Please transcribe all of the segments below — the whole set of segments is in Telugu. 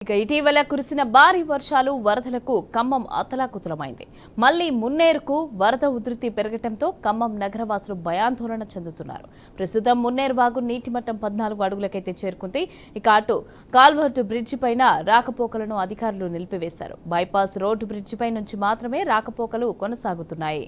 ఇక ఇటీవల కురిసిన భారీ వర్షాలు వరదలకు ఖమ్మం అతలాకుతలమైంది. మళ్లీ మున్నేరుకు వరద ఉధృతి పెరగడంతో ఖమ్మం నగరవాసులు భయాందోళన చెందుతున్నారు. ప్రస్తుతం మున్నేరు వాగు నీటి మట్టం 14 అడుగులకైతే చేరుకుంది. ఇక అటు కాల్వర్ట్ బ్రిడ్జి పైన రాకపోకలను అధికారులు నిలిపివేశారు. బైపాస్ రోడ్డు బ్రిడ్జిపై నుంచి మాత్రమే రాకపోకలు కొనసాగుతున్నాయి.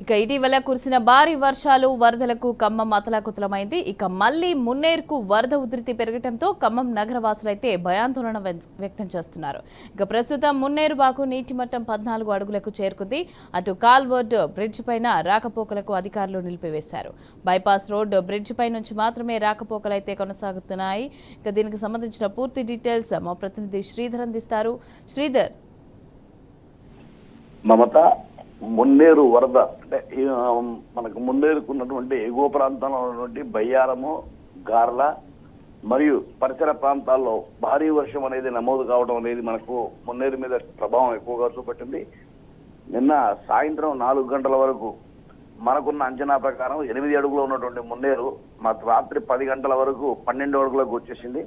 ఇక ఇటీవల కురిసిన భారీ వర్షాలు వరదలకు ఖమ్మం అతలాకుతలమైంది. ఇక మళ్లీ మున్నేరుకు వరద ఉధృతి పెరగడంతో ఖమ్మం నగరవాసులైతే భయాందోళన వ్యక్తం చేస్తున్నారు. ఇక ప్రస్తుతం మున్నేరు వాగు నీటి మట్టం 14 అడుగులకు చేరుకుంది. అటు కాల్వర్డ్ బ్రిడ్జి పైన రాకపోకలకు అధికారులు నిలిపివేశారు. బైపాస్ రోడ్ బ్రిడ్జి పై నుంచి మాత్రమే రాకపోకలైతే కొనసాగుతున్నాయి. ఇక దీనికి సంబంధించిన పూర్తి డీటెయిల్స్ మా ప్రతినిధి శ్రీధర్ అందిస్తారు. శ్రీధర్, మమత, మున్నేరు వరద అంటే మనకు మున్నేరుకున్నటువంటి ఎగువ ప్రాంతంలో ఉన్నటువంటి బయ్యారము, గార్ల మరియు పరిసర ప్రాంతాల్లో భారీ వర్షం అనేది నమోదు కావడం అనేది మనకు మున్నేరు మీద ప్రభావం ఎక్కువగా చూపెట్టింది. నిన్న సాయంత్రం 4 గంటల వరకు మనకున్న అంచనా ప్రకారం 8 అడుగులు ఉన్నటువంటి మున్నేరు మాకు రాత్రి 10 గంటల వరకు 12 అడుగులకు వచ్చేసింది.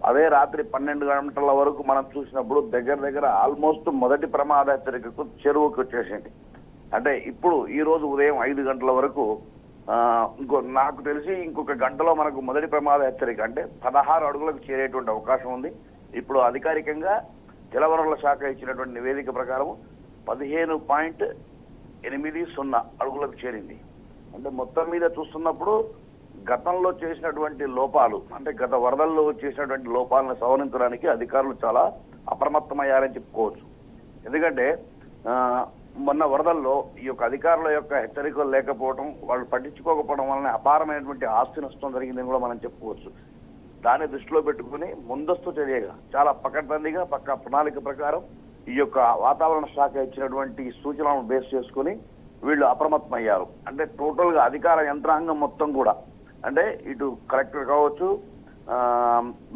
అదే రాత్రి 12 గంటల వరకు మనం చూసినప్పుడు దగ్గర ఆల్మోస్ట్ మొదటి ప్రమాద హెచ్చరికకు చెరువుకు వచ్చేసింది. అంటే ఇప్పుడు ఈ రోజు ఉదయం 5 గంటల వరకు నాకు తెలిసి ఇంకొక గంటలో మనకు మొదటి ప్రమాద హెచ్చరిక అంటే 16 అడుగులకు చేరేటువంటి అవకాశం ఉంది. ఇప్పుడు అధికారికంగా జలవనరుల శాఖ ఇచ్చినటువంటి నివేదిక ప్రకారం 15.80 అడుగులకు చేరింది. అంటే మొత్తం మీద చూస్తున్నప్పుడు గతంలో చేసినటువంటి లోపాలు అంటే గత వరదల్లో చేసినటువంటి లోపాలను సవరించడానికి అధికారులు చాలా అప్రమత్తమయ్యారని చెప్పుకోవచ్చు. ఎందుకంటే మొన్న వరదల్లో ఈ యొక్క అధికారుల యొక్క హెచ్చరికలు లేకపోవడం, వాళ్ళు పట్టించుకోకపోవడం వలన అపారమైనటువంటి ఆస్తి నష్టం జరిగిందని కూడా మనం చెప్పుకోవచ్చు. దాన్ని దృష్టిలో పెట్టుకుని ముందస్తు చర్యగా చాలా పకడ్బందీగా పక్కా ప్రణాళిక ప్రకారం ఈ యొక్క వాతావరణ శాఖ ఇచ్చినటువంటి సూచనలను బేస్ చేసుకుని వీళ్ళు అప్రమత్తమయ్యారు. అంటే టోటల్ గా అధికార యంత్రాంగం మొత్తం కూడా అంటే ఇటు కలెక్టర్ కావచ్చు,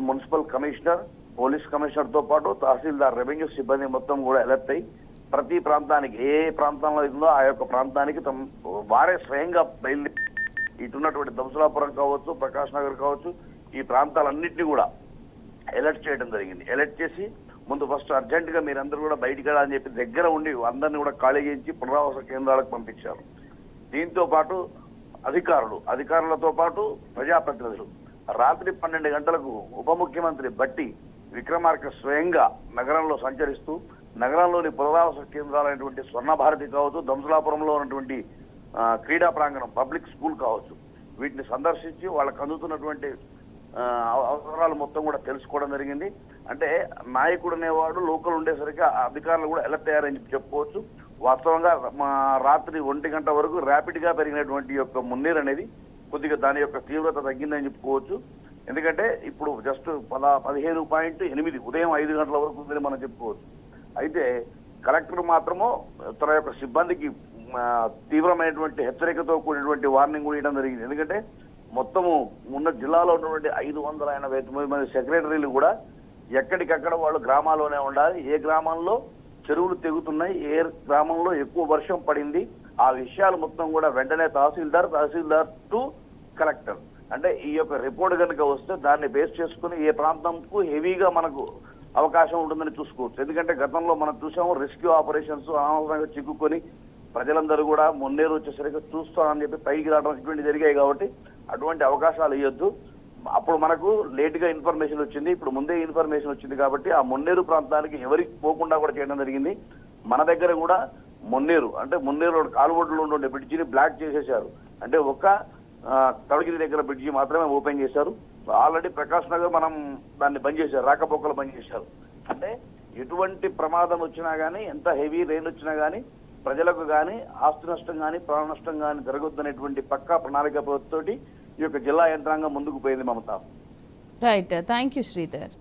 మున్సిపల్ కమిషనర్, పోలీస్ కమిషనర్ తో పాటు తహసీల్దార్, రెవెన్యూ సిబ్బంది మొత్తం కూడా అలర్ట్ అయ్యి ప్రతి ప్రాంతానికి ఏ ప్రాంతంలో ఉందో ఆ యొక్క ప్రాంతానికి వారే స్వయంగా బయలుదేరి ఇటున్నటువంటి దంసులాపురం కావచ్చు, ప్రకాష్ నగర్ కావచ్చు, ఈ ప్రాంతాలన్నింటినీ కూడా అలర్ట్ చేయడం జరిగింది. అలర్ట్ చేసి ముందు ఫస్ట్ అర్జెంట్ గా మీరందరూ కూడా బయటికి వెళ్ళాలని చెప్పి దగ్గర ఉండి అందరినీ కూడా ఖాళీ చేయించి పునరావాస కేంద్రాలకు పంపించారు. దీంతో పాటు అధికారులతో పాటు ప్రజాప్రతినిధులు రాత్రి 12 గంటలకు ఉప ముఖ్యమంత్రి బట్టి విక్రమార్క స్వయంగా నగరంలో సంచరిస్తూ నగరంలోని పునరావాస కేంద్రాలైనటువంటి స్వర్ణభారతి కావచ్చు, దంసులాపురంలో ఉన్నటువంటి క్రీడా ప్రాంగణం, పబ్లిక్ స్కూల్ కావచ్చు, వీటిని సందర్శించి వాళ్ళకు అందుతున్నటువంటి అవసరాలు మొత్తం కూడా తెలుసుకోవడం జరిగింది. అంటే నాయకుడు అనేవాడు లోకల్ ఉండేసరికి అధికారులు కూడా అలర్ట్ అయ్యారని చెప్పుకోవచ్చు. వాస్తవంగా రాత్రి 1 గంట వరకు ర్యాపిడ్ గా పెరిగినటువంటి యొక్క మున్నేరు అనేది కొద్దిగా దాని యొక్క తీవ్రత తగ్గిందని చెప్పుకోవచ్చు. ఎందుకంటే ఇప్పుడు జస్ట్ 15.8 ఉదయం 5 గంటల వరకు ఉందని మనం చెప్పుకోవచ్చు. అయితే కలెక్టర్ మాత్రము తన యొక్క సిబ్బందికి తీవ్రమైనటువంటి హెచ్చరికతో కూడినటువంటి వార్నింగ్ కూడా ఇవ్వడం జరిగింది. ఎందుకంటే మొత్తము ఉన్న జిల్లాలో ఉన్నటువంటి 589 మంది సెక్రటరీలు కూడా ఎక్కడికక్కడ వాళ్ళు గ్రామాల్లోనే ఉండాలి. ఏ గ్రామంలో చెరువులు తెగుతున్నాయి, ఏ గ్రామంలో ఎక్కువ వర్షం పడింది, ఆ విషయాలు మొత్తం కూడా వెంటనే తహసీల్దార్ టు కలెక్టర్ అంటే ఈ యొక్క రిపోర్ట్ కనుక వస్తే దాన్ని బేస్ చేసుకుని ఏ ప్రాంతంకు హెవీగా మనకు అవకాశం ఉంటుందని చూసుకోవచ్చు. ఎందుకంటే గతంలో మనం చూసాము రెస్క్యూ ఆపరేషన్స్ అనవసరంగా చిక్కుకొని ప్రజలందరూ కూడా మున్నేరు వచ్చేసరికి చూస్తామని చెప్పి పైకి రావడం ఇటువంటి జరిగాయి. కాబట్టి అటువంటి అవకాశాలు ఇవ్వద్దు. అప్పుడు మనకు లేట్ గా ఇన్ఫర్మేషన్ వచ్చింది, ఇప్పుడు ముందే ఇన్ఫర్మేషన్ వచ్చింది కాబట్టి ఆ మున్నేరు ప్రాంతానికి ఎవరికి పోకుండా కూడా చేయడం జరిగింది. మన దగ్గర కూడా మున్నేరు కాలువడ్లో ఉండే బ్రిడ్జిని బ్లాక్ చేసేశారు. అంటే ఒక తడగిరి దగ్గర బ్రిడ్జి మాత్రమే ఓపెన్ చేశారు. ఆల్రెడీ ప్రకాష్ నగర్ మనం దాన్ని బంద్ చేశారు, రాకపోకలు బంద్ చేశారు. అంటే ఎటువంటి ప్రమాదం వచ్చినా కానీ, ఎంత హెవీ రెయిన్ వచ్చినా కానీ ప్రజలకు కానీ ఆస్తి నష్టం కానీ ప్రాణ నష్టం కానీ జరగొద్దనేటువంటి పక్కా ప్రణాళిక తోటి ఈ యొక్క జిల్లా యంత్రాంగం ముందుకు పోయింది Mamata. Right, thank you Sridhar.